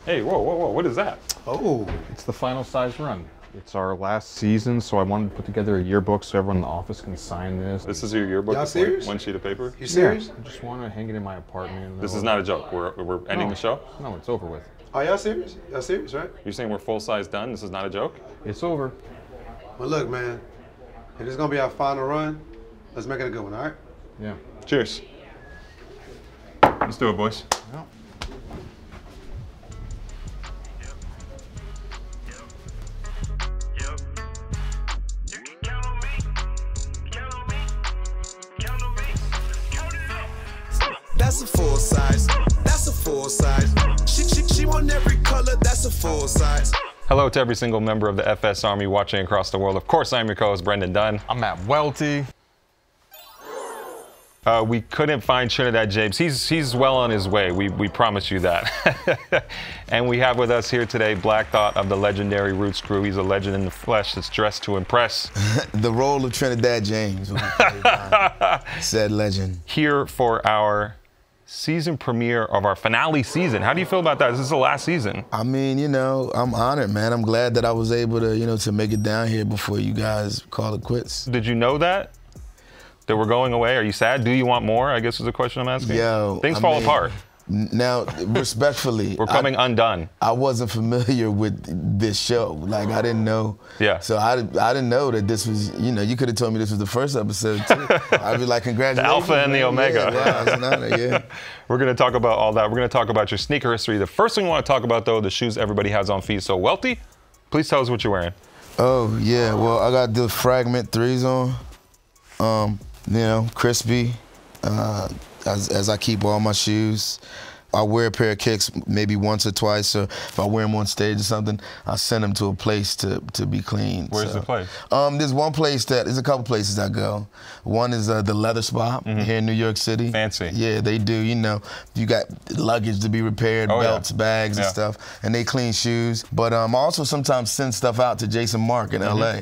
Hey, whoa, whoa, whoa, what is that? Oh. It's the final size run. It's our last season, so I wanted to put together a yearbook so everyone in the office can sign this. This is your yearbook? Y'all serious? One sheet of paper? You serious? Yeah, I just want to hang it in my apartment. This is not a joke. We're ending the show? No, it's over with. Oh, y'all serious? Y'all serious, right? You're saying we're full size done? This is not a joke? It's over. Well, look, man. If this is gonna be our final run, let's make it a good one, all right? Yeah. Cheers. Let's do it, boys. Yeah. That's a full size. That's a full size. She want every color. That's a full size. Hello to every single member of the FS Army watching across the world. Of course, I'm your co-host, Brendan Dunne. I'm at Welty. We couldn't find Trinidad James. He's well on his way. We promise you that. And we have with us here today Black Thought of the legendary Roots crew. He's a legend in the flesh that's dressed to impress. The role of Trinidad James will be played by said legend. Here for our season premiere of our finale season. How do you feel about that? This is the last season. I mean, you know, I'm honored, man. I'm glad that I was able to, you know, to make it down here before you guys call it quits. Did you know that we're going away? Are you sad? Do you want more? I guess is the question I'm asking. Yo, Things fall apart. Now, respectfully, We're coming undone. I wasn't familiar with this show. Like, I didn't know. Yeah. So I didn't know that this was, you know, you could have told me this was the first episode, too. I'd be like, congratulations. The alpha and the omega. Yeah, wow, it's an honor, yeah. We're going to talk about all that. We're going to talk about your sneaker history. The first thing we want to talk about, though, the shoes everybody has on feet. So, Welty, please tell us what you're wearing. Oh, yeah. Well, I got the Fragment 3s on. You know, crispy, as I keep all my shoes. I wear a pair of kicks maybe once or twice, or if I wear them on stage or something, I send them to a place to be clean. Where's the place? There's one place there's a couple places I go. One is the Leather Spot here in New York City. Fancy. Yeah, they do, you know, you got luggage to be repaired, belts, bags and stuff, and they clean shoes. But I also sometimes send stuff out to Jason Mark in LA.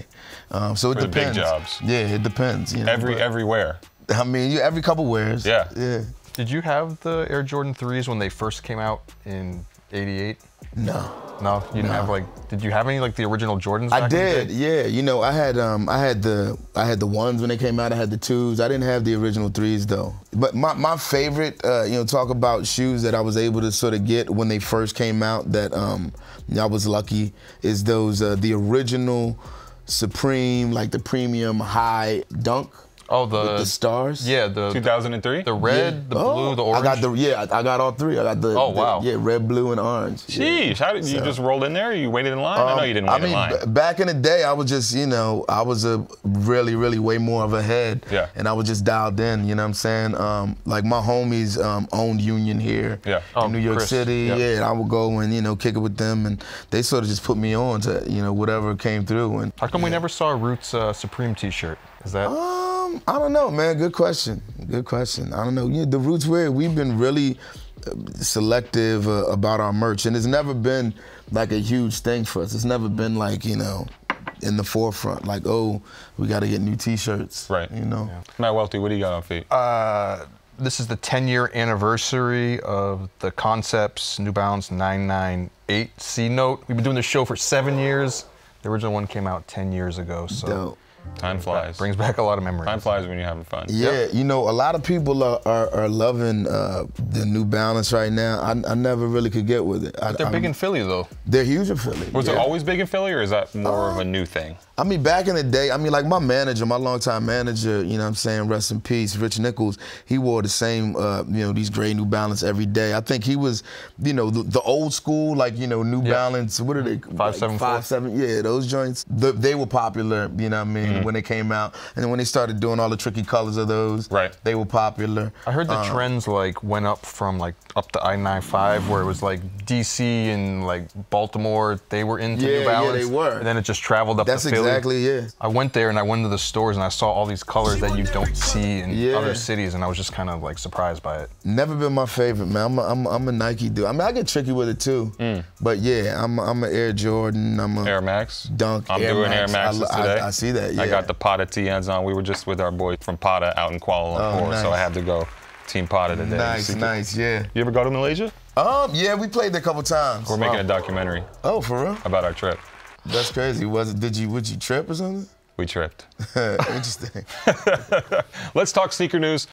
So it depends. Big jobs. Yeah, it depends. You know, everywhere. I mean, every couple wears. Yeah. Yeah. Did you have the Air Jordan 3s when they first came out in '88? No. No, you didn't have did you have any like the original Jordans back I did, in the day? yeah. You know, I had the ones when they came out. I had the 2s. I didn't have the original 3s though. But my favorite, you know, talk about shoes that I was able to sort of get when they first came out that I was lucky is those the original Supreme, like the premium high dunk. Oh, with the stars. Yeah, the 2003. The red, the blue, the orange. I got all three. I got the red, blue, and orange. Sheesh, how did you just rolled in there? You waited in line? I know you didn't wait in line. Back in the day, I was just, you know, I was a really way more of a head. Yeah. And I was just dialed in, you know what I'm saying? Like my homies owned Union here in New York City. Yeah, and I would go and, you know, kick it with them, and they sort of just put me on to, you know, whatever came through. And how come we never saw a Roots Supreme t-shirt? Is that? I don't know, man. Good question. Good question. I don't know. The Roots we've been really selective about our merch, and it's never been like a huge thing for us. It's never been like, you know, in the forefront, like, oh, we got to get new T-shirts. Right. You know. Yeah. Matt Welty, what do you got on feet? This is the 10-year anniversary of the Concepts New Balance 998 C Note. We've been doing this show for 7 years. The original one came out 10 years ago. So. Dope. Time flies. Brings back a lot of memories. Time flies when you're having fun. Yeah, you know, a lot of people are loving the New Balance right now. I never really could get with it. But they're big in Philly, though. They're huge in Philly. Was it always big in Philly, or is that more of a new thing? I mean, back in the day, I mean, like my manager, my longtime manager, you know what I'm saying, rest in peace, Rich Nichols, he wore the same, you know, these gray New Balance every day. I think he was, you know, the old school, like, you know, New Balance, what are they? 574. Yeah, those joints. They were popular, you know what I mean, when they came out. And then when they started doing all the tricky colors of those, they were popular. I heard the trends like went up from like up to I-95, where it was like DC and like Baltimore, they were into New Balance. Yeah, they were. And then it just traveled up to Philly. Exactly, yeah. I went there and I went to the stores and I saw all these colors that you don't see in other cities, and I was just kind of like surprised by it. Never been my favorite, man. I'm a Nike dude. I mean, I get tricky with it too, but yeah, I'm an Air Jordan. I'm a Air Max. Dunk. I'm doing Air Maxes today. I see that. Yeah. I got the Pata TNs on. We were just with our boy from Pata out in Kuala Lumpur, so I had to go Team Pata today. Nice, yeah. You ever go to Malaysia? Yeah, we played there a couple times. We're making a documentary Oh, for real? about our trip. That's crazy. Would you trip or something? We tripped. Interesting. Let's talk sneaker news.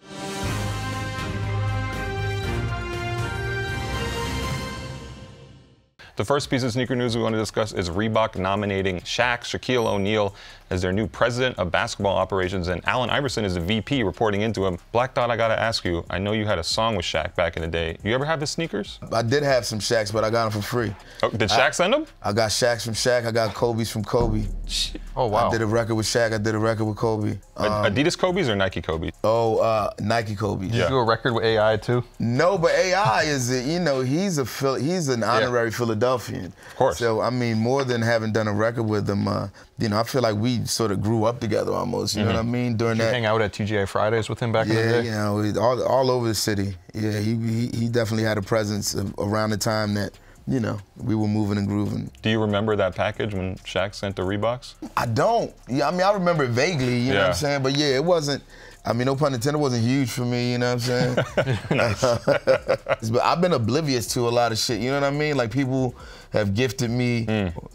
The first piece of sneaker news we want to discuss is Reebok nominating Shaquille O'Neal as their new president of basketball operations, and Allen Iverson is the VP reporting into him. Black Thought, I gotta ask you, I know you had a song with Shaq back in the day. You ever have his sneakers? I did have some Shaqs, but I got them for free. Oh, did Shaq send them? I got Shaqs from Shaq. I got Kobe's from Kobe. Oh, wow. I did a record with Shaq. I did a record with Kobe. Adidas Kobe's or Nike Kobe? Nike Kobe. Did you do a record with AI too? No, but AI is, he's an honorary Philadelphian. Of course. So, I mean, more than having done a record with him, I feel like we sort of grew up together almost, you know what I mean? During Did you that. hang out at TGI Fridays with him back in the day? Yeah, all over the city. Yeah, he definitely had a presence around the time that, we were moving and grooving. Do you remember that package when Shaq sent the Reeboks? I don't. Yeah, I mean, I remember it vaguely, you know what I'm saying? But yeah, it wasn't, no pun intended, it wasn't huge for me, you know what I'm saying? But I've been oblivious to a lot of shit, you know what I mean? Like, people have gifted me,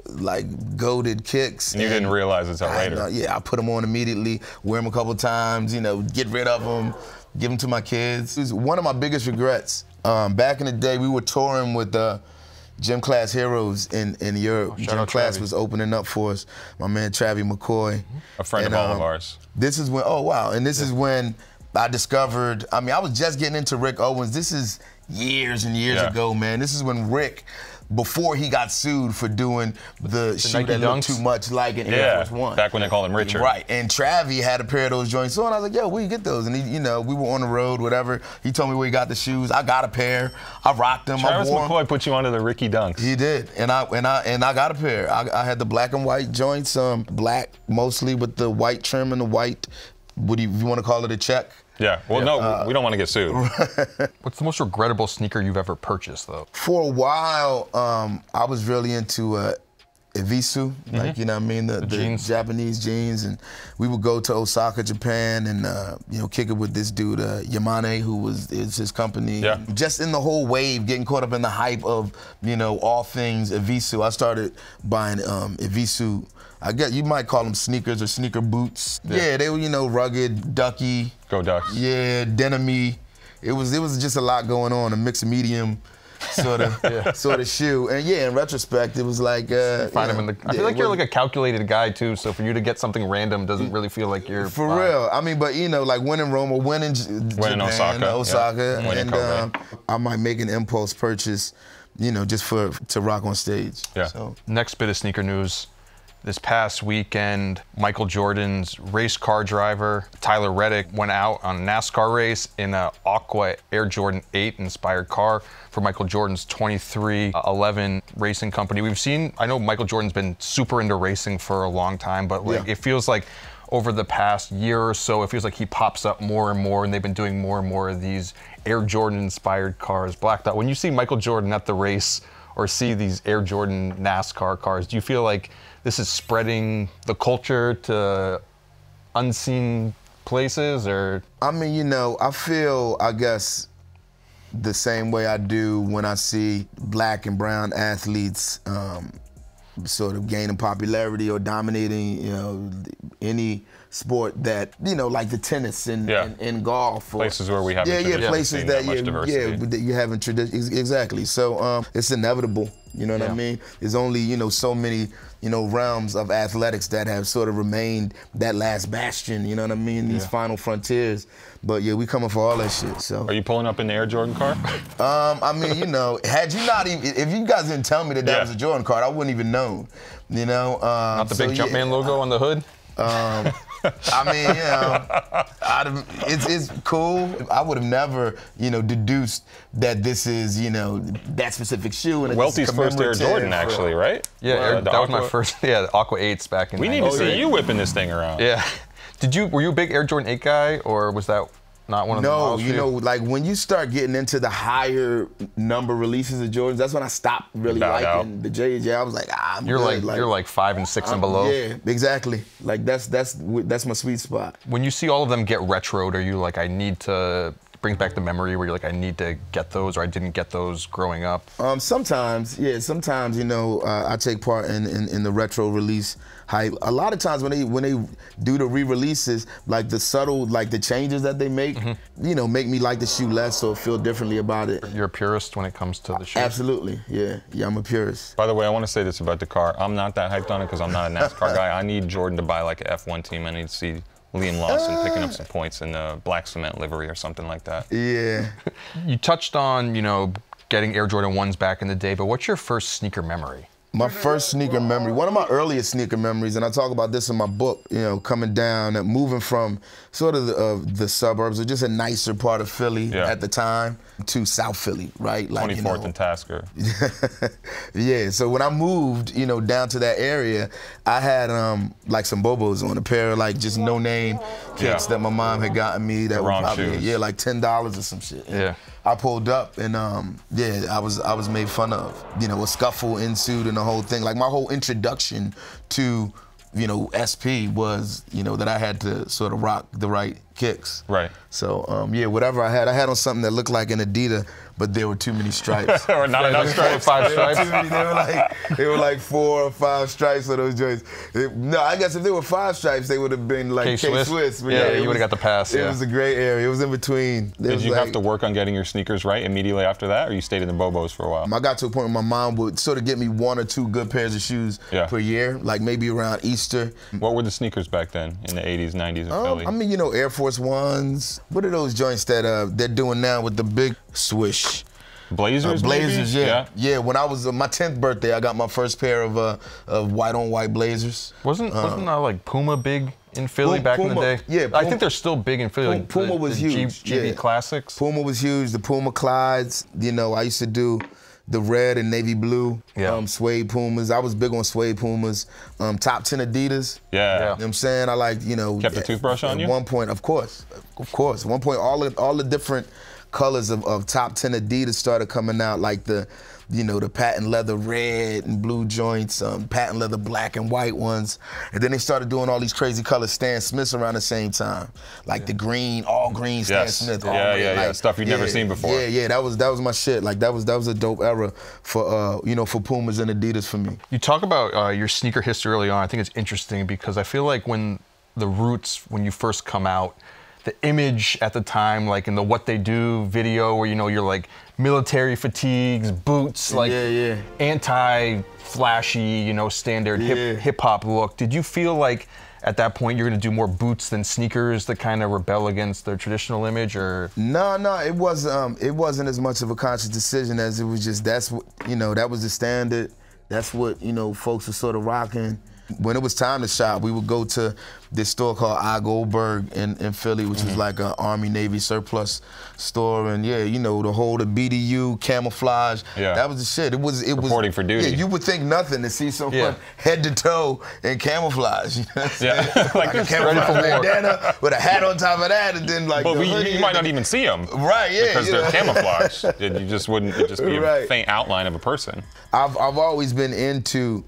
like, goated kicks. And you didn't realize until later. I put them on immediately, wear them a couple times, get rid of them, give them to my kids. It was one of my biggest regrets. Back in the day, we were touring with Gym Class Heroes in Europe. Gym Class was opening up for us. My man Travie McCoy. A friend of all of ours. This is when, and this is when I discovered, I was just getting into Rick Owens. This is years and years ago, man. This is when Rick, before he got sued for doing the shoe Nike that looked Dunks? too much like an Air Force One. Back when they called him Richard. Right, and Travie had a pair of those joints on. I was like, yo, where you get those? And he, we were on the road, whatever. He told me where he got the shoes. I got a pair. I rocked them. Travis I wore McCoy put you onto the Ricky Dunks. He did, and I got a pair. I had the black and white joints, black mostly with the white trim and the white. What do you want to call it, a check? Yeah. Well, no, we don't want to get sued. What's the most regrettable sneaker you've ever purchased, though? For a while, I was really into Evisu, like, you know what I mean, the jeans. Japanese jeans, and we would go to Osaka, Japan, and kick it with this dude, Yamane, who is his company. Yeah. Just in the whole wave, getting caught up in the hype of, all things Evisu. I started buying Evisu. I guess you might call them sneakers or sneaker boots. Yeah, they were, rugged, ducky. Go Ducks. Yeah, denim-y. It was just a lot going on, a mixed medium sort of shoe. And yeah, in retrospect, it was like Find them in the. I feel like you're like a calculated guy too. So for you to get something random doesn't really feel like you're for real. But like when in Rome or when in Japan, Osaka, and I might make an impulse purchase, just to rock on stage. Yeah. So. Next bit of sneaker news. This past weekend, Michael Jordan's race car driver, Tyler Reddick, went out on a NASCAR race in an Aqua Air Jordan 8 inspired car for Michael Jordan's 2311 racing company. I know Michael Jordan's been super into racing for a long time, but it feels like over the past year or so, it feels like he pops up more and more, and they've been doing more and more of these Air Jordan inspired cars. Black Dot, when you see Michael Jordan at the race or see these Air Jordan NASCAR cars, do you feel like this is spreading the culture to unseen places, or? I feel, I guess, the same way I do when I see black and brown athletes sort of gaining popularity or dominating, any sport that, like the tennis and golf. Places where we haven't places that much diversity. You haven't tradition. Exactly. So it's inevitable. You know what I mean? There's only, so many, realms of athletics that have sort of remained that last bastion, you know what I mean? These final frontiers. But yeah, we coming for all that shit, so. Are you pulling up in the Air Jordan car? Had you not even, if you guys didn't tell me that was a Jordan car, I wouldn't even known, Not the big Jumpman logo on the hood? It's cool. I would have never, deduced that this is, that specific shoe. And Welty's first Air Jordan, actually, right? Yeah, that was my first. Yeah, the Aqua 8s back in. We need to see you whipping this thing around. Yeah. Were you a big Air Jordan 8 guy, or was that not one of the models? No, like when you start getting into the higher number releases of Jordans, that's when I stopped really liking the J's. Yeah, I was like, you're like 5 and 6 and below. Yeah, exactly. Like that's my sweet spot. When you see all of them get retroed, are you like, I need to brings back the memory where you're like, I need to get those, or I didn't get those growing up? Sometimes, yeah. Sometimes, you know, I take part in the retro release hype. A lot of times when they do the re-releases, like the subtle, like the changes that they make, you know, make me like the shoe less or feel differently about it. You're a purist when it comes to the shoe? Absolutely, yeah. Yeah, I'm a purist. By the way, I want to say this about the car. I'm not that hyped on it because I'm not a NASCAR guy. I need Jordan to buy like an F1 team. I need to see Liam Lawson picking up some points in the black cement livery or something like that. Yeah. You touched on, you know, getting Air Jordan 1s back in the day, but what's your first sneaker memory? My first sneaker memory, one of my earliest sneaker memories, and I talk about this in my book, you know, coming down and moving from sort of the suburbs, or just a nicer part of Philly at the time, to South Philly, right? Like, 24th you know, and Tasker. Yeah, so when I moved, you know, down to that area, I had like some Bobos on, a pair of like just no-name kicks that my mom had gotten me that were probably, like $10 or some shit. Yeah. I pulled up and I was made fun of. You know, a scuffle ensued and the whole thing. Like my whole introduction to, you know, SP was, you know, that I had to sort of rock the right kicks. Right. So yeah, whatever I had on something that looked like an Adidas, but there were too many stripes. Or not enough stripes. 5 stripes. They were like 4 or 5 stripes of those joints. No, I guess if there were 5 stripes, they would have been like K-Swiss. Yeah, you would have got the pass. It was a gray area. It was in between. Did you have to work on getting your sneakers right immediately after that, or you stayed in the Bobos for a while? I got to a point where my mom would sort of get me 1 or 2 good pairs of shoes per year, like maybe around Easter. What were the sneakers back then in the 80s, 90s in Philly? I mean, you know, Air Force Ones. What are those joints that they're doing now with the big swish? Blazers, Blazers, maybe? Yeah, when I was my 10th birthday, I got my first pair of white-on-white Blazers. Wasn't like Puma big in Philly back in the day? Yeah, I think they're still big in Philly. Like Puma was huge. GB Classics. Puma was huge. The Puma Clydes. You know, I used to do the red and navy blue suede Pumas. I was big on suede Pumas. Top 10 Adidas. Yeah. You know what I'm saying? I like, you know. Kept the toothbrush on you? At one point, of course. At one point, all the different colors of top 10 Adidas started coming out, like the, you know, the patent leather red and blue joints, patent leather black and white ones. And then they started doing all these crazy colors, Stan Smiths around the same time. Like the green, all green Stan Smith. Yeah. Stuff you'd never seen before. Yeah, that was my shit. Like that was a dope era for, you know, for Pumas and Adidas for me. You talk about your sneaker history early on. I think it's interesting because I feel like when the Roots, when you first come out, the image at the time, like in the What They Do video, where, you know, you're like military fatigues, boots, like anti-flashy, you know, standard hip hop look. Did you feel like at that point you're gonna do more boots than sneakers to kind of rebel against their traditional image, or? No, it wasn't as much of a conscious decision as it was just, that's what, you know, that was the standard. That's what, you know, folks were sort of rocking. When it was time to shop, we would go to this store called I. Goldberg in Philly, which was like an Army Navy surplus store, and you know, the BDU camouflage. Yeah. That was the shit. It was reporting for duty. Yeah, you would think nothing to see someone head to toe in camouflage. You know what I'm saying? Like a camouflage bandana with a hat on top of that, and then like. But you might not even see them. Right. Yeah. Because they're camouflage. You just wouldn't. It'd just be a faint outline of a person. I've always been into,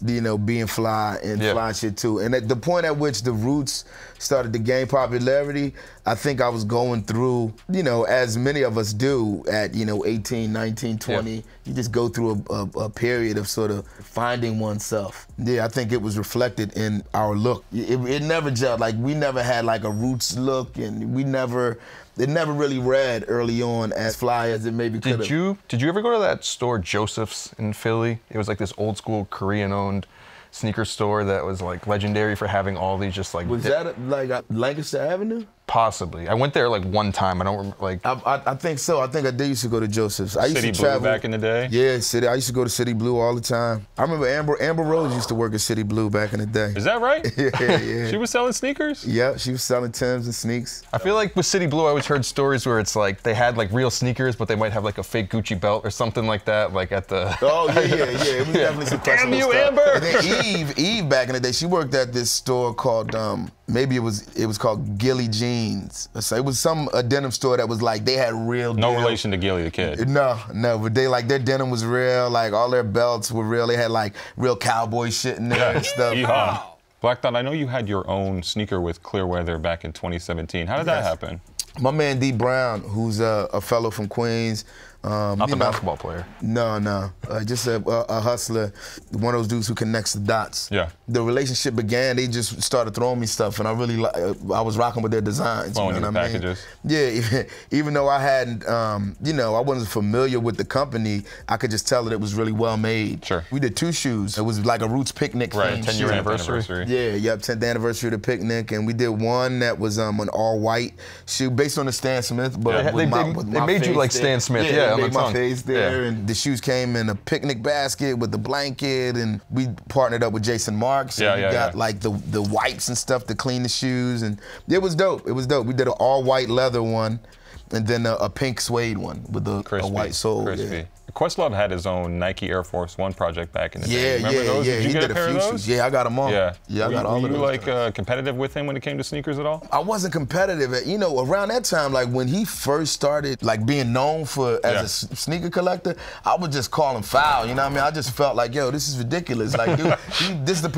you know, being fly and fly shit too. And at the point at which the Roots started to gain popularity, I think I was going through, you know, as many of us do at, you know, 18, 19, 20, you just go through a period of sort of finding oneself. Yeah, I think it was reflected in our look. It never gelled. Like, we never had like a Roots look, and it never really read early on as fly as it maybe could have. Did you ever go to that store, Joseph's, in Philly? It was like this old school Korean-owned sneaker store that was like legendary for having all these just like. Was that like Lancaster Avenue? Possibly. I went there like one time. I don't remember, like. I think so. I think I did used to go to Joseph's. I used City to Blue travel back in the day? Yeah, City. I used to go to City Blue all the time. I remember Amber Rose used to work at City Blue back in the day. Is that right? Yeah. She was selling sneakers? Yeah, she was selling Timbs and sneaks. I feel like with City Blue, I always heard stories where it's like they had like real sneakers, but they might have like a fake Gucci belt or something like that, like at the. Oh yeah. It was definitely some questionable Damn you, stuff. Amber! And then Eve back in the day, she worked at this store called maybe it was called Gilly Jeans. So it was a denim store that was like, they had real No denim. relation to Gilly the Kid. No, but they like, their denim was real, like all their belts were real. They had like real cowboy shit in there and stuff. Black Thought, I know you had your own sneaker with Clear Weather back in 2017. How did that happen? My man D Brown, who's a fellow from Queens. Not the basketball player. No. Just a hustler, one of those dudes who connects the dots. Yeah. The relationship began, they just started throwing me stuff, and I really, I was rocking with their designs. Flowing you know your what I mean? packages. Yeah, even though I hadn't, I wasn't familiar with the company, I could just tell that it was really well made. Sure. We did 2 shoes. It was like a Roots Picnic Right, themed 10-year shoe. anniversary. Yeah, 10th anniversary of the Picnic, and we did one that was an all-white shoe based on the Stan Smith, but Yeah. They made you like Stan Smith, yeah, yeah, they on the made my tongue. face there, and the shoes came in a picnic basket with the blanket, and we partnered up with Jason Marks, and we got like the wipes and stuff to clean the shoes, and it was dope. We did an all-white leather one, and then a pink suede one with a white sole. Crispy. Yeah. Questlove had his own Nike Air Force One project back in the day. Yeah, Remember those? Did you he get did a pair of few those? shoes. Yeah, I got them all. Yeah. I got all of those. Were you like competitive with him when it came to sneakers at all? I wasn't competitive. Around that time, like when he first started like being known as a sneaker collector, I would just call him foul. You know what I mean? I just felt like, yo, this is ridiculous. Like, dude,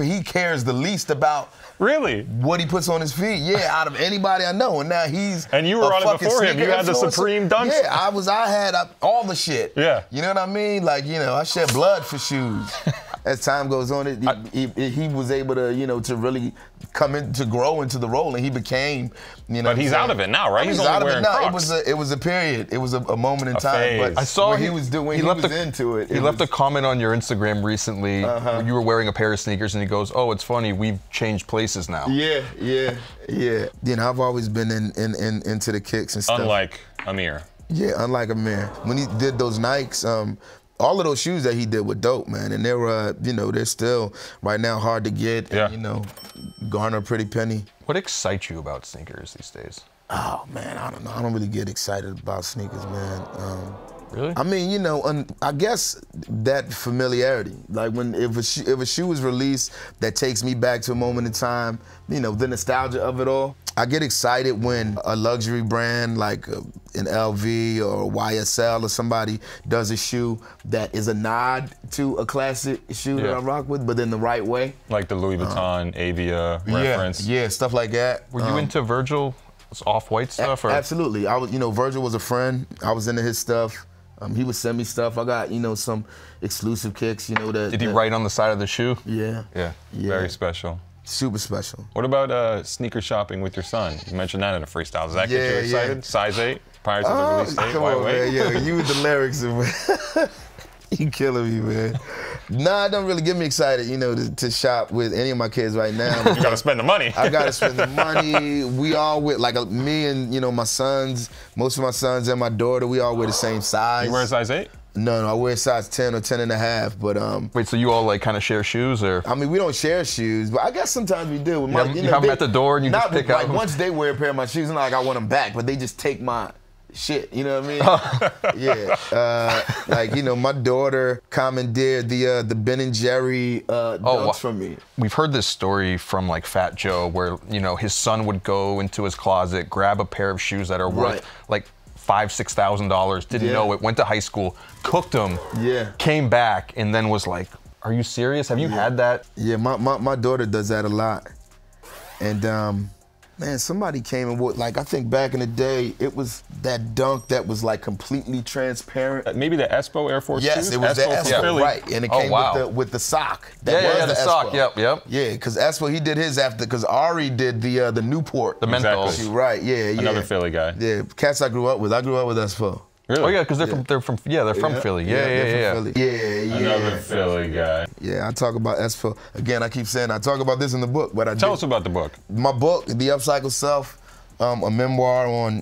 he cares the least about Really? what he puts on his feet. Yeah, out of anybody I know. And now he's And you were on it before him. You had the Supreme Dunks. Yeah, I had all the shit. Yeah. You know what I mean? Like, I shed blood for shoes. As time goes on, he was able to, to really to grow into the role, and he became, But he's out of it now, right? He's only out of it wearing now. Crocs. It was a period. It was a moment in time. phase. But I saw when he was into it. He left a comment on your Instagram recently. You were wearing a pair of sneakers, and he goes, "Oh, it's funny. We've changed places now." Yeah. I've always been into the kicks and stuff. Unlike Amir. Yeah, unlike Amir. When he did those Nikes, all of those shoes that he did were dope, man. And they were, they're still right now hard to get. Yeah. And, garner a pretty penny. What excites you about sneakers these days? Oh man, I don't know. I don't really get excited about sneakers, man. Really? I mean, I guess that familiarity. Like if a shoe is released that takes me back to a moment in time, the nostalgia of it all. I get excited when a luxury brand like an LV or YSL or somebody does a shoe that is a nod to a classic shoe that I rock with, but in the right way. Like the Louis Vuitton Avia reference. Yeah, stuff like that. Were you into Virgil's off-white stuff? Or? Absolutely. I was, Virgil was a friend. I was into his stuff. He would send me stuff. I got, some exclusive kicks, Did he write on the side of the shoe? Yeah. Very special. Super special. What about sneaker shopping with your son? You mentioned that in a freestyle. Does that get you excited? Yeah. Size 8, prior to the release date? Come Why on, wait? man. Yeah, you with the lyrics. You killing me, man. Nah, it don't really get me excited, to shop with any of my kids right now. You gotta spend the money. I gotta spend the money. We all with, like me and, my sons, most of my sons and my daughter, we all wear the same size. You wear a size 8? No, I wear size 10 or 10 and a half, but Wait, so you all like kind of share shoes, or? I mean, we don't share shoes, but I guess sometimes we do. You have them at the door and you just pick out. Like once they wear a pair of my shoes, it's not like I want them back, but they just take my shit, you know what I mean? Yeah, my daughter commandeered the Ben & Jerry dunks from me. We've heard this story from like Fat Joe where, his son would go into his closet, grab a pair of shoes that are worth like $5,000, $6,000, didn't know it, went to high school, cooked them, came back, and then was like, are you serious? Have you had that? Yeah, my daughter does that a lot. And man, somebody came and like, I think back in the day, it was that dunk that was like completely transparent. Maybe the Espo Air Force Yes, shoes? it was the Espo, Philly. right. And it came with the sock. That was the sock, Espo. yep. Yeah, because Espo, he did his after, because Ari did the Newport. The menthols. Exactly. Right, yeah. Another Philly guy. Yeah, cats I grew up with Espo. Really? Oh yeah, because they're from Philly. They're from Philly. Yeah. Another Philly guy. Yeah, I talk about Espo. Again, I keep saying I talk about this in the book, but Tell us about the book. My book, The Upcycled Self, a memoir on,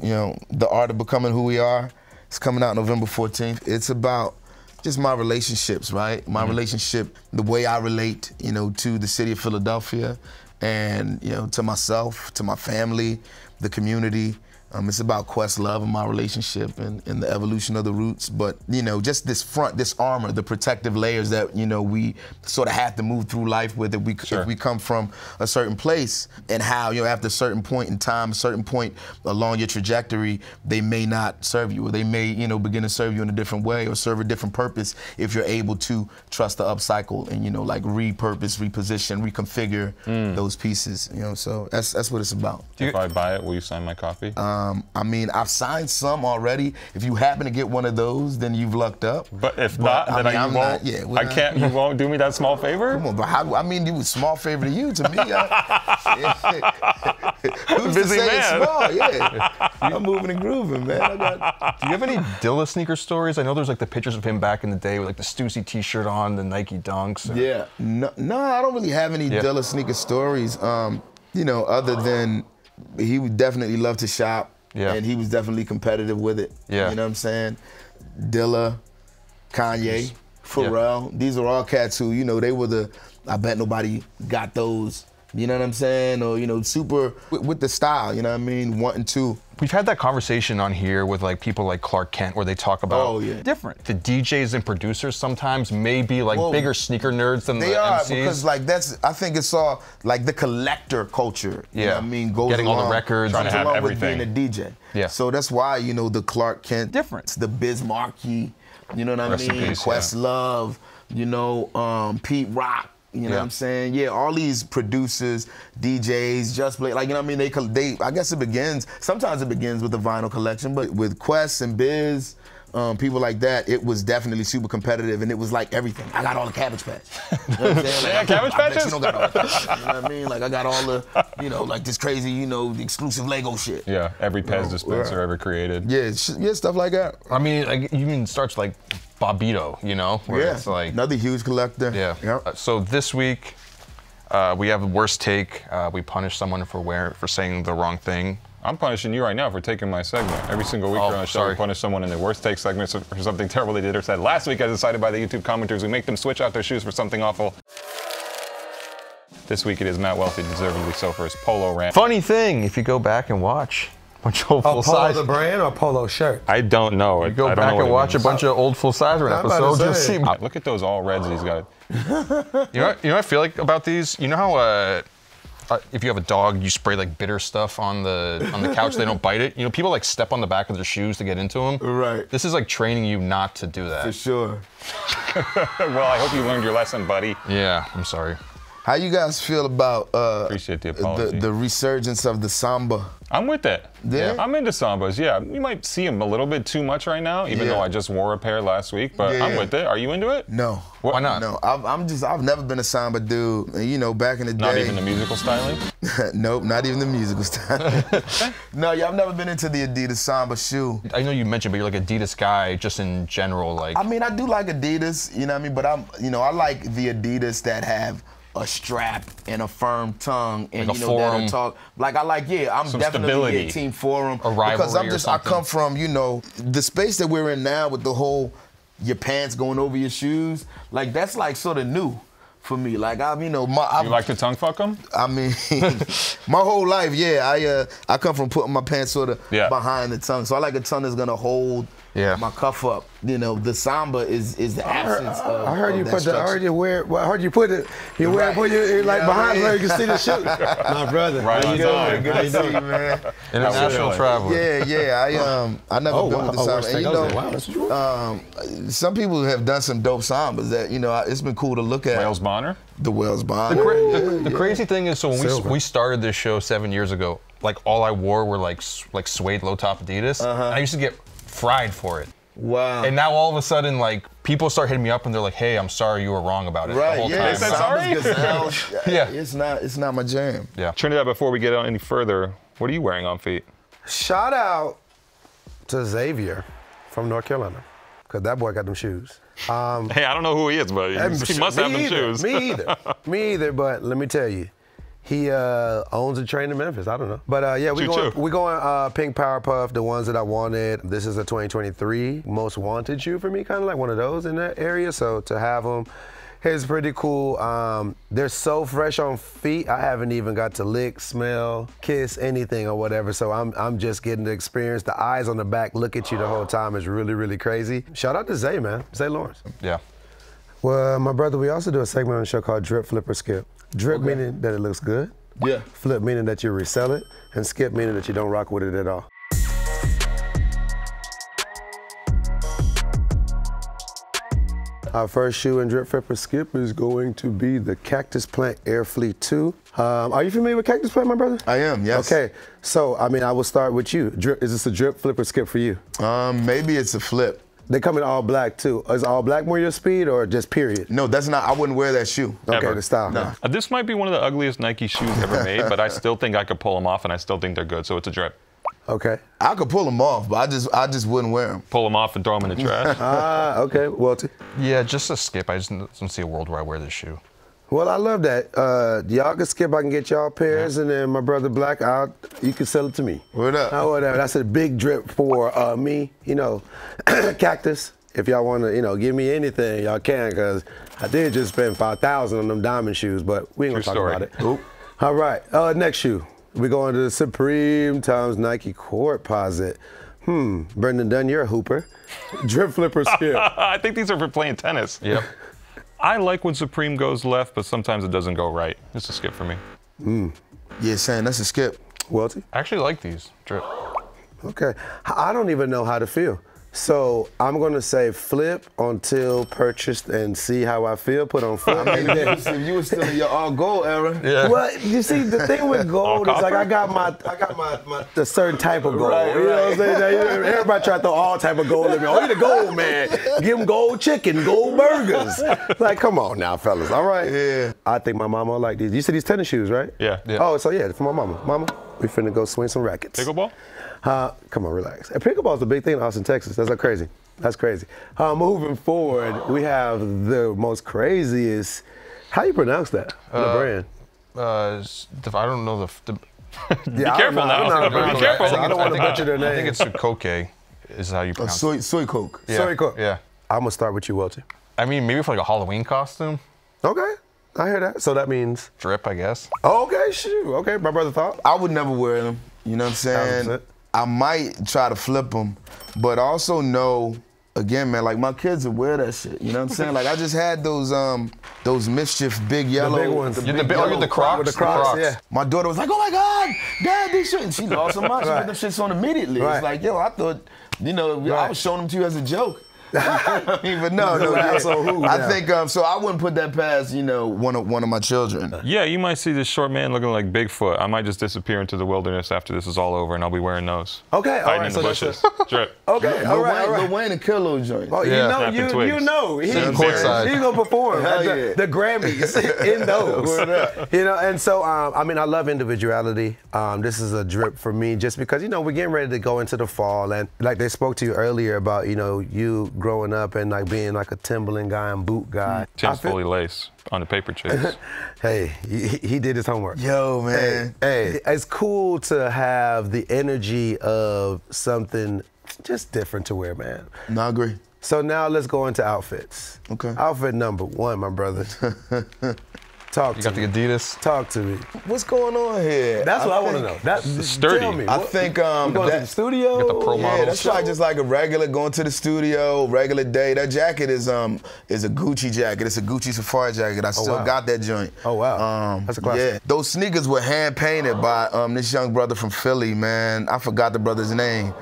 the art of becoming who we are. It's coming out November 14th. It's about just my relationships, right? My relationship, the way I relate, to the city of Philadelphia and, to myself, to my family, the community. It's about Questlove and my relationship and the evolution of the roots. But, just this armor, the protective layers that, we sort of have to move through life with if we come from a certain place, and how, after a certain point in time, a certain point along your trajectory, they may not serve you, or they may, begin to serve you in a different way or serve a different purpose if you're able to trust the upcycle and, like repurpose, reposition, reconfigure those pieces, so that's what it's about. If I buy it, will you sign my copy? I mean, I've signed some already. If you happen to get one of those, then you've lucked up. But if not, then you won't. Not, yeah, I can't. You won't do me that small favor. Come on, but I mean, it was small favor to you. To me, who's Busy to say man. it's small? Yeah, I'm moving and grooving, man. Do you have any Dilla sneaker stories? I know there's like the pictures of him back in the day with like the Stussy T-shirt on, the Nike Dunks. Yeah, no, I don't really have any Dilla sneaker stories. You know, other than he would definitely love to shop, and he was definitely competitive with it. Yeah. You know what I'm saying? Dilla, Kanye, Pharrell, these are all cats who, you know, they were I bet nobody got those, you know what I'm saying? Or, you know, super with the style, you know what I mean? Wanting to. We've had that conversation on here with like people like Clark Kent where they talk about different. The DJs and producers sometimes may be like bigger sneaker nerds than they the are, MCs. because like I think it's all like the collector culture. You know what I mean, goes getting along, all the records, trying to have everything. With being a DJ. Yeah. So that's why, you know, the Clark Kent, different. The Biz Markie, you know what I Rest in mean? peace, Questlove, you know, Pete Rock. You know what I'm saying? Yeah, all these producers, DJs, Just Play, like, you know what I mean? They I guess sometimes it begins with the vinyl collection, but with Quest and Biz, people like that, it was definitely super competitive, and it was like everything. I got all the Cabbage Patch. You know what I'm saying? Like, Cabbage Patches? I bet you don't got all that. You know what I mean? Like, I got all the, you know, like this crazy, you know, the exclusive Lego shit. Yeah, every Pez dispenser ever created. Yeah, stuff like that. I mean, like, even starts like Bobbito, you know? Where it's like another huge collector. Yeah. Yep. So this week, we have the worst take. We punish someone for saying the wrong thing. I'm punishing you right now for taking my segment. Every single week on the show, we punish someone in their worst take segment for something terrible they did or said. Last week, as decided by the YouTube commenters, we make them switch out their shoes for something awful. This week, it is Matt Welty, deservedly so, for his polo rant. Funny thing, if you go back and watch a bunch of old full size. Polo the brand or polo shirt? I don't know. You go back and watch a bunch of old full size rant episodes, you'll see. Look at those all reds he's got. You know what I feel like about these? You know how if you have a dog, you spray like bitter stuff on the couch, they don't bite it. You know, people like step on the back of their shoes to get into them. Right. This is like training you not to do that. For sure. Well, I hope you learned your lesson, buddy. Yeah, I'm sorry. How you guys feel about Appreciate the apology. the resurgence of the samba? I'm with it. Yeah? I'm into sambas. Yeah, you might see them a little bit too much right now, even though I just wore a pair last week. But I'm with it. Are you into it? No. Why not? No, I've never been a samba dude. You know, back in the day. Not even the musical styling? Nope, not even the musical styling. No, I've never been into the Adidas samba shoe. I know you mentioned, but you're like Adidas guy, just in general, like. I mean, I do like Adidas. You know what I mean? But I like the Adidas that have a strap and a firm tongue, and like you know that'll talk. Like I'm Some definitely stability. a team forum A rivalry because or I come from, you know, the space that we're in now with the whole your pants going over your shoes. Like that's like sort of new for me. Like you like to tongue fuck them? I mean, my whole life, I come from putting my pants sort of behind the tongue, so I like a tongue that's gonna hold my cuff up. You know, the samba is the absence of. I heard you put structure. I heard you wear. Well, I heard you put it. You wear it put you like behind so you can see the shoe. My brother. Right on time. Good to see you, man. International traveler. Yeah. I never been with the samba. And you know, wow, that's true. Some people have done some dope sambas that it's been cool to look at. Wales Bonner? The Wales Bonner. The crazy thing is, so when we started this show 7 years ago, like all I wore were like suede low top Adidas. And I used to get fried for it. Wow. And now all of a sudden, like, people start hitting me up and they're like, hey, I'm sorry you were wrong about it. Right, the whole yeah. time. They said sorry? Gazelle, Yeah. It's not my jam. Yeah. Trinidad, before we get on any further, what are you wearing on feet? Shout out to Xavier from North Carolina, because that boy got them shoes. Hey, I don't know who he is, but he must have them shoes. Me either. But let me tell you, he owns a train in Memphis. I don't know. But we going Pink Power Puff, the ones that I wanted. This is a 2023 most wanted shoe for me, kind of like one of those in that area. So to have them, it's pretty cool. They're so fresh on feet. I haven't even got to lick, smell, kiss, anything or whatever. So I'm just getting the experience. The eyes on the back look at you the whole time is really, really crazy. Shout out to Zay, man. Zay Lawrence. Yeah. Well, my brother, we also do a segment on the show called Drip, Flip, or Skip. Drip meaning that it looks good. Yeah. Flip meaning that you resell it. And skip meaning that you don't rock with it at all. Our first shoe in Drip Flipper Skip is going to be the Cactus Plant Air Fleet 2. Are you familiar with Cactus Plant, my brother? I am, yes. Okay, so I mean, I will start with you. Is this a Drip Flipper Skip for you? Maybe it's a flip. They come in all black too. Is all black more your speed or just period? No, that's not. I wouldn't wear that shoe. Okay, Ever. the style. No. This might be one of the ugliest Nike shoes ever made, but I still think I could pull them off, and I still think they're good. So it's a Drip. Okay. I could pull them off, but I just wouldn't wear them. Pull them off and throw them in the trash. Okay. Welty. Yeah, just a skip. I just don't see a world where I wear this shoe. Well, I love that. Y'all can skip. I can get y'all pairs, and then my brother Black, you can sell it to me. What up? Whatever. That's a big drip for me. You know, Cactus. If y'all want to, give me anything, y'all can, because I did just spend $5,000 on them diamond shoes, but we ain't gonna talk about it. Oop. All right. Next shoe. We're going to the Supreme times Nike Court Posit. Brendan Dunne, you're a hooper. Drip Flipper Skip. I think these are for playing tennis. Yep. I like when Supreme goes left, but sometimes it doesn't go right. It's a skip for me. Yeah, Sam, that's a skip. Welty? I actually like these. Drip. Okay. I don't even know how to feel. So I'm going to say flip until purchased and see how I feel. Put on flip. If you were still in your all gold era. Yeah. Well, you see, the thing with gold is like I got the certain type of gold. Right, you know what I'm saying? Now, everybody try to throw all type of gold at me. Oh, you the gold man. Give them gold chicken, gold burgers. Like, come on now, fellas. All right. Yeah. I think my mama will like these. You see these tennis shoes, right? Yeah. Oh, so yeah, for my mama. Mama, we finna go swing some rackets. Pickleball? Come on, relax. And pickleball's a big thing in Austin, Texas. That's like crazy. That's crazy. Moving forward, we have the most craziest. How you pronounce that? The brand. I don't know the. Be careful now. Be careful. I don't want to butcher their name. I think it's Sukoke is how you pronounce it. Soy Coke. Yeah. Soy Coke. Yeah. I'm gonna start with you, Welty. I mean, maybe for like a Halloween costume. Okay, I hear that. So that means. Drip, I guess. Okay, shoot. Okay, my brother thought. I would never wear them. You know what I'm saying? 100%. I might try to flip them, but also know, again, man, like my kids would wear that shit. You know what I'm saying? Like I just had those Mischief big yellow. The big ones. The Crocs. With the Crocs, yeah. My daughter was like, "Oh my God, Dad, these shit." And she lost her mind. She put them shits on immediately. Right. It's like, yo, I thought, I was showing them to you as a joke. I mean, but no. Yeah. I think so. I wouldn't put that past one of my children. Yeah, you might see this short man looking like Bigfoot. I might just disappear into the wilderness after this is all over, and I'll be wearing those. Okay, all Hiding right. in So the that's bushes. Drip. Okay, all right. Lil Wayne and kill those joints. Oh, Yeah. Snapping you twigs. know, he's courtside. gonna perform Hell at yeah. the Grammys in those. And so I mean, I love individuality. This is a drip for me, just because we're getting ready to go into the fall, and like they spoke to you earlier about you growing up and like being like a Timberland guy and boot guy. Tim's fully laced on the paper chase. Hey, he did his homework. Yo, man. Hey, it's cool to have the energy of something just different to wear, man. No, I agree. So now let's go into outfits. Okay. Outfit number 1, my brother. Talk You to got me. the Adidas. Talk to me. What's going on here? That's what I want to know. It's sturdy. Tell me. I think you going to the studio? Got the pro Yeah, model. that's like just like a regular going to the studio, regular day. That jacket is a Gucci jacket. It's a Gucci safari jacket. I still wow. got that joint. Oh, wow. That's a classic. Yeah, those sneakers were hand painted by this young brother from Philly, man. I forgot the brother's name.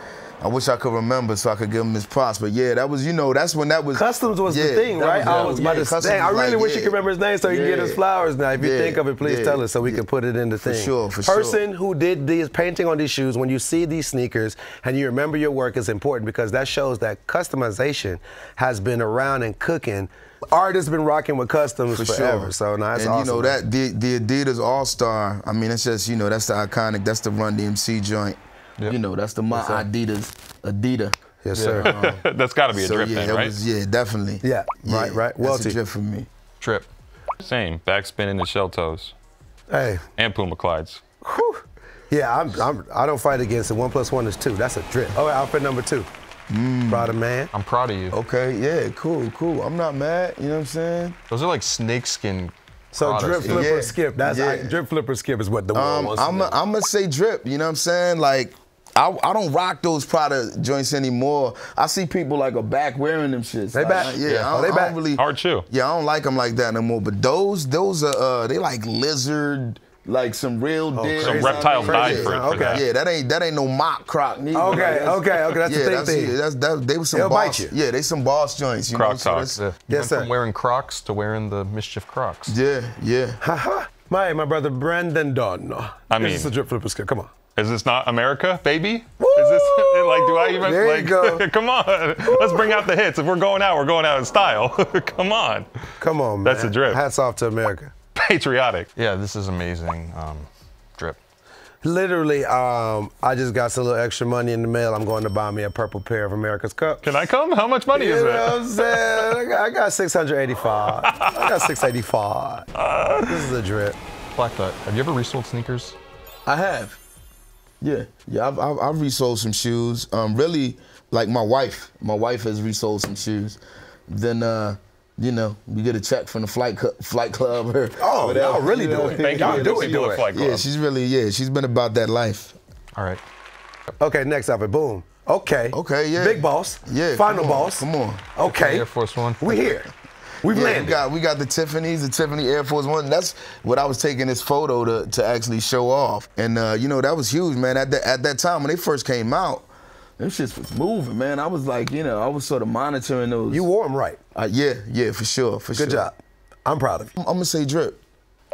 I wish I could remember so I could give him his props. But yeah, that was, that's when that was. Customs was the thing, right? I was about to say, I really wish you could remember his name so he can get his flowers now. If you think of it, please tell us so we can put it in the thing. For sure. Person who did these painting on these shoes, when you see these sneakers and you remember your work, is important because that shows that customization has been around and cooking. Art has been rocking with customs forever. Sure. So now it's and awesome. that the Adidas All-Star, I mean, it's just, that's the iconic, that's the Run DMC joint. Yep. That's the my Adidas. Yes, sir. That's got to be a drip then, right? Definitely. Yeah, right. That's Welty. a drip for me. Drip. Same. Backspin and shell toes. Hey. And Puma Clydes. Whew. Yeah, I don't fight against it. 1 + 1 is 2. That's a drip. All right, outfit number 2. Proud of man. I'm proud of you. Okay, yeah, cool. I'm not mad, you know what I'm saying? Those are like snakeskin. So products. drip, flipper, Yeah. skip. Drip, flipper, skip is what the world wants to I'm do. gonna say drip, you know what I'm saying? Like, I don't rock those Prada joints anymore. I see people like are back wearing them shits. They like, back. Yeah, they I back. don't really. Hard shoe. Yeah, I don't like them like that no more. But those are they like lizard, Like some real dead. Some reptiles died for that. Yeah, that ain't no mock croc neither. Okay, that's the thing. They were some They'll boss. bite you. Yeah, they some boss joints. You Croc know, talks. so Yes, sir. From wearing Crocs to wearing the mischief Crocs. Yeah. My brother Brendan Dunne. I mean, this is a drip flipper skill. Come on. Is this not America, baby? Woo! Is this like? Do I even there you go. Come on, let's bring out the hits. If we're going out in style. Come on. Come on, man. That's a drip. Hats off to America. Patriotic. Yeah, this is amazing drip. Literally, I just got some little extra money in the mail. I'm going to buy me a purple pair of America's Cup. Can I come? How much money is You it? know what I'm saying? I got 685. I got 685. This is a drip. Black Thought, have you ever resold sneakers? I have. Yeah. I've resold some shoes. Really, like my wife has resold some shoes. Then, we get a check from the flight club or whatever. Y'all really do it. Thank Y'all you. do it. Flight Club. Yeah, she's been about that life. All right. Okay, next up, boom. Okay, yeah. Big boss. Yeah. Final boss. Come on. Okay. Air Force One. We here. We've landed. We got the Tiffany Air Force One. That's what I was taking this photo to actually show off. And that was huge, man. At that time when they first came out, them shits was moving, man. I was like, I was sort of monitoring those. You wore them right. Yeah, for sure. Good job. I'm proud of you. I'm gonna say drip.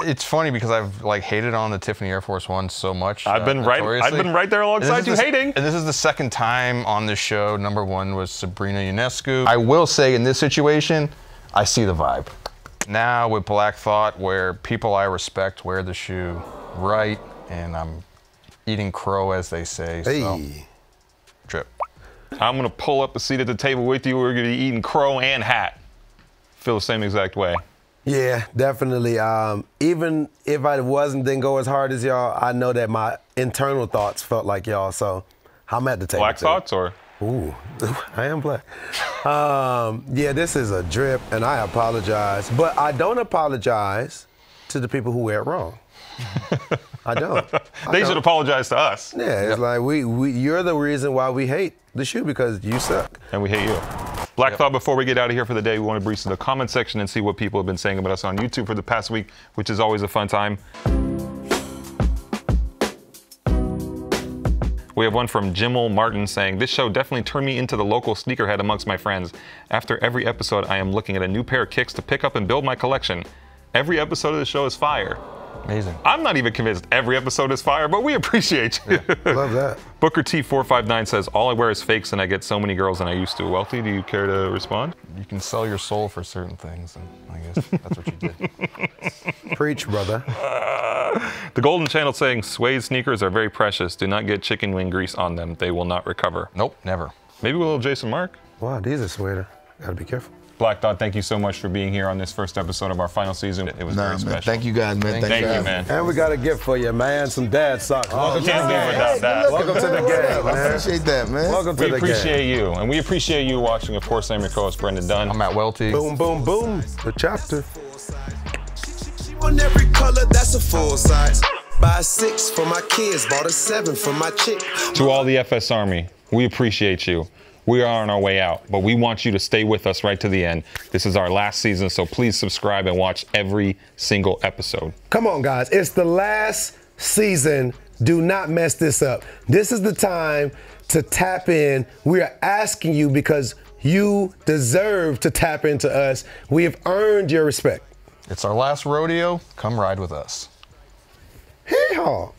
It's funny because I've hated on the Tiffany Air Force One so much. I've been right there alongside you hating. And this is the second time on this show. Number one was Sabrina Ionescu. I will say in this situation, I see the vibe. Now with Black Thought, where people I respect wear the shoe right, and I'm eating crow, as they say. Hey. So, drip. I'm gonna pull up a seat at the table with you. We're gonna be eating crow and hat. Feel the same exact way. Yeah, definitely. Even if I didn't go as hard as y'all, I know that my internal thoughts felt like y'all. So I'm at the table. Black thoughts or? Ooh, I am black. Yeah, this is a drip, and I apologize. But I don't apologize to the people who wear it wrong. I don't. They should apologize to us. Yeah, it's like you're the reason why we hate the shoe, because you suck. And we hate you. Black Thought, before we get out of here for the day, we want to breeze to the comment section and see what people have been saying about us on YouTube for the past week, which is always a fun time. We have one from Jimmel Martin saying, this show definitely turned me into the local sneakerhead amongst my friends. After every episode, I am looking at a new pair of kicks to pick up and build my collection. Every episode of the show is fire. Amazing. I'm not even convinced every episode is fire, but we appreciate you. Yeah, love that. Booker T459 says, all I wear is fakes and I get so many girls than I used to. Welty, do you care to respond? You can sell your soul for certain things, and I guess that's what you did. Preach, brother. The Golden Channel saying, suede sneakers are very precious. Do not get chicken wing grease on them. They will not recover. Nope, never. Maybe with a little Jason Mark. Wow, these are sweater. Gotta be careful. Black Thought, thank you so much for being here on this first episode of our final season. It was very special. Thank you guys, man. Thank you, man. And we got a gift for you, man. Some dad socks. Can't do without that. Welcome to the game, man. I appreciate that, man. Welcome to the game. We appreciate you, and we appreciate you watching. Of course, I'm your co-host, Brendan Dunne. I'm at Welty. Boom, boom, boom. The chapter. She want every color, that's a full size. Buy a 6 for my kids, bought a 7 for my chick. To all the FS Army, we appreciate you. We are on our way out, but we want you to stay with us right to the end. This is our last season, so please subscribe and watch every single episode. Come on, guys. It's the last season. Do not mess this up. This is the time to tap in. We are asking you because you deserve to tap into us. We have earned your respect. It's our last rodeo. Come ride with us. Hee-haw.